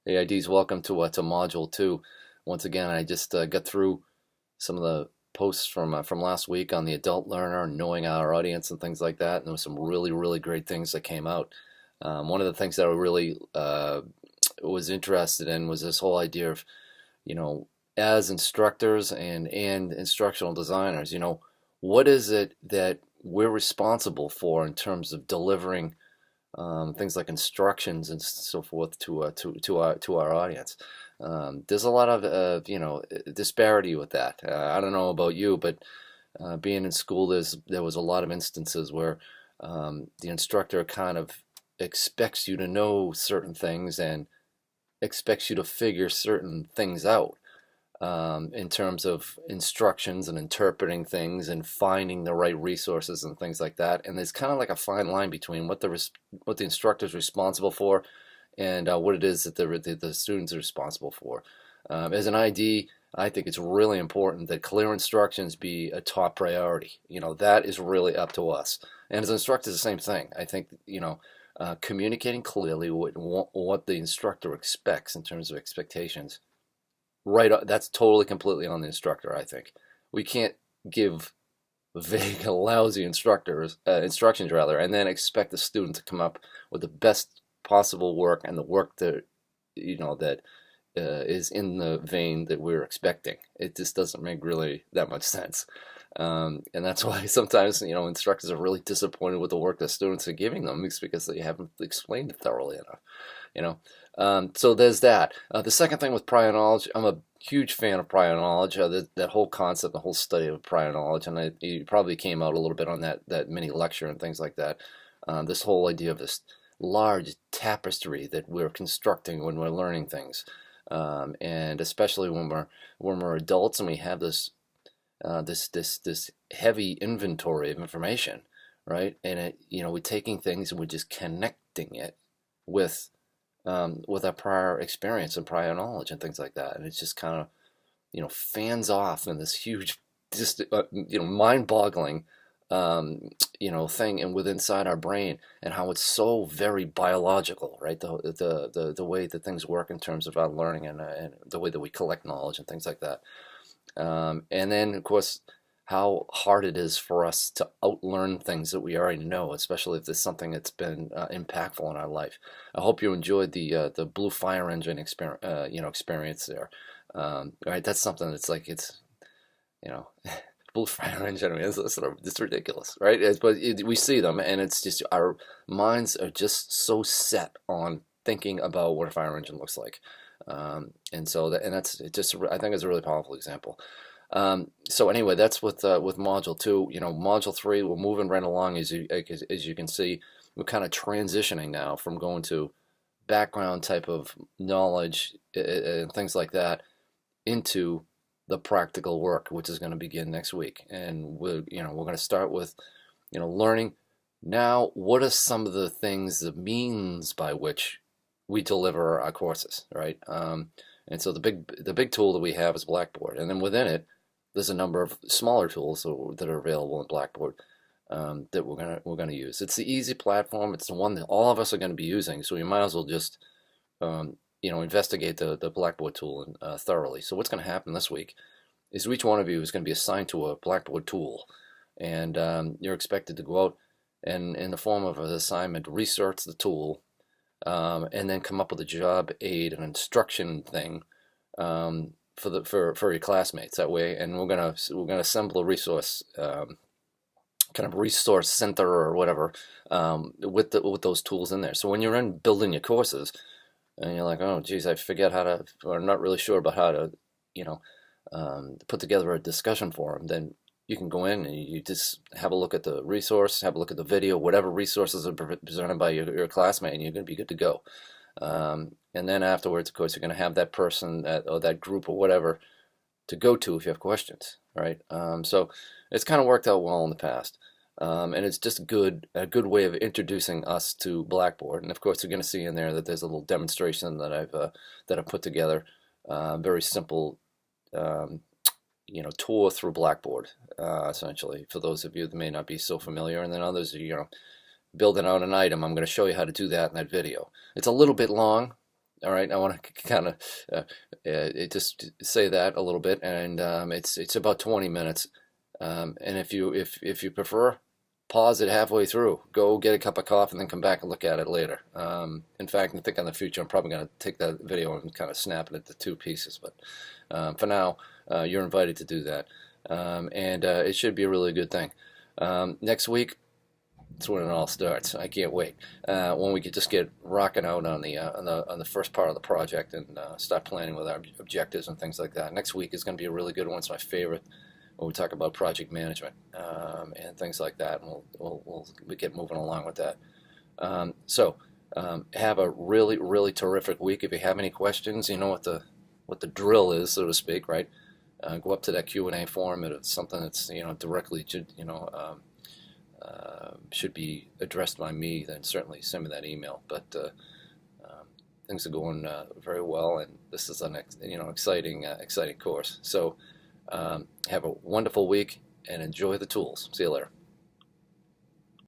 Hey, IDs, welcome to Module 2. Once again, I just got through some of the posts from last week on the adult learner, knowing our audience and things like that, and there was some really, really great things that came out. One of the things that I really was interested in was this whole idea of, you know, as instructors and instructional designers, what is it that we're responsible for in terms of delivering things like instructions and so forth to our audience. There's a lot of disparity with that. I don't know about you, but being in school, there was a lot of instances where the instructor kind of expects you to know certain things and expects you to figure certain things out in terms of instructions and interpreting things and finding the right resources and things like that. And there's kind of like a fine line between what the instructor is responsible for and what it is that the students are responsible for. As an ID, I think it's really important that clear instructions be a top priority. That is really up to us. And as instructors, the same thing. I think, communicating clearly what the instructor expects in terms of expectations, right, that's totally completely on the instructor. I think we can't give vague, lousy instructions rather, and then expect the student to come up with the best possible work and the work that that is in the vein that we're expecting. It just doesn't make really that much sense. And that's why sometimes instructors are really disappointed with the work that students are giving them. It's because they haven't explained it thoroughly enough. So there's that. The second thing with prior knowledge, I'm a huge fan of prior knowledge. That whole concept, the whole study of prior knowledge, and it probably came out a little bit on that mini lecture and things like that. This whole idea of this large tapestry that we're constructing when we're learning things, and especially when we're adults and we have this heavy inventory of information, right? And we're taking things and we're just connecting it with our prior experience and prior knowledge and things like that, and it's just kind of fans off in this huge, just mind-boggling thing and with inside our brain, and how it's so very biological, right? The way that things work in terms of our learning and the way that we collect knowledge and things like that. And then, of course, how hard it is for us to outlearn things that we already know, especially if there's something that's been impactful in our life. I hope you enjoyed the Blue Fire Engine experience there. Right, that's something that's like you know Blue Fire Engine. I mean, it's ridiculous, right? We see them, and it's just our minds are just so set on thinking about what a fire engine looks like. That's just, I think, it's a really powerful example. So anyway, that's with Module 2. Module 3, we're moving right along. As you can see, we're kind of transitioning now from going to background type of knowledge and things like that into the practical work, which is going to begin next week. And we're going to start with learning now what are some of the things, the means by which we deliver our courses, right? And so the big tool that we have is Blackboard, and then within it, there's a number of smaller tools that are available in Blackboard that we're gonna use. It's the easy platform. It's the one that all of us are going to be using, so you might as well just investigate the Blackboard tool thoroughly. So what's going to happen this week is each one of you is going to be assigned to a Blackboard tool, and you're expected to go out and, in the form of an assignment, research the tool. And then come up with a job aid, an instruction thing for your classmates that way. And we're gonna assemble a resource, kind of resource center or whatever, with those tools in there. So when you're in building your courses, and you're like, oh geez, I forget how to, or I'm not really sure about how to, put together a discussion forum, then you can go in and you just have a look at the resource, have a look at the video, whatever resources are presented by your classmate, and you're going to be good to go. And then afterwards, of course, you're going to have that person or that group or whatever to go to if you have questions, right? So it's kind of worked out well in the past. And it's just a good way of introducing us to Blackboard. And of course, you're going to see in there that there's a little demonstration that I've put together, very simple. Tour through Blackboard, essentially, for those of you that may not be so familiar, and then others, building out an item. I'm going to show you how to do that in that video. It's a little bit long, All right, I want to kind of just say that a little bit, and it's about 20 minutes. And if you prefer, pause it halfway through. Go get a cup of coffee and then come back and look at it later. In fact, I think in the future I'm probably going to take that video and kind of snap it into two pieces. But for now, you're invited to do that, and it should be a really good thing. Next week, that's when it all starts. I can't wait. When we could just get rocking out on the first part of the project and start planning with our objectives and things like that. Next week is going to be a really good one. It's my favorite when we talk about project management and things like that. And we'll get moving along with that. Have a really, really terrific week. If you have any questions, you know what the drill is, so to speak, right? Go up to that Q&A forum. If it's something that's directly should be addressed by me, then certainly send me that email. But things are going very well, and this is an exciting course. So have a wonderful week and enjoy the tools. See you later.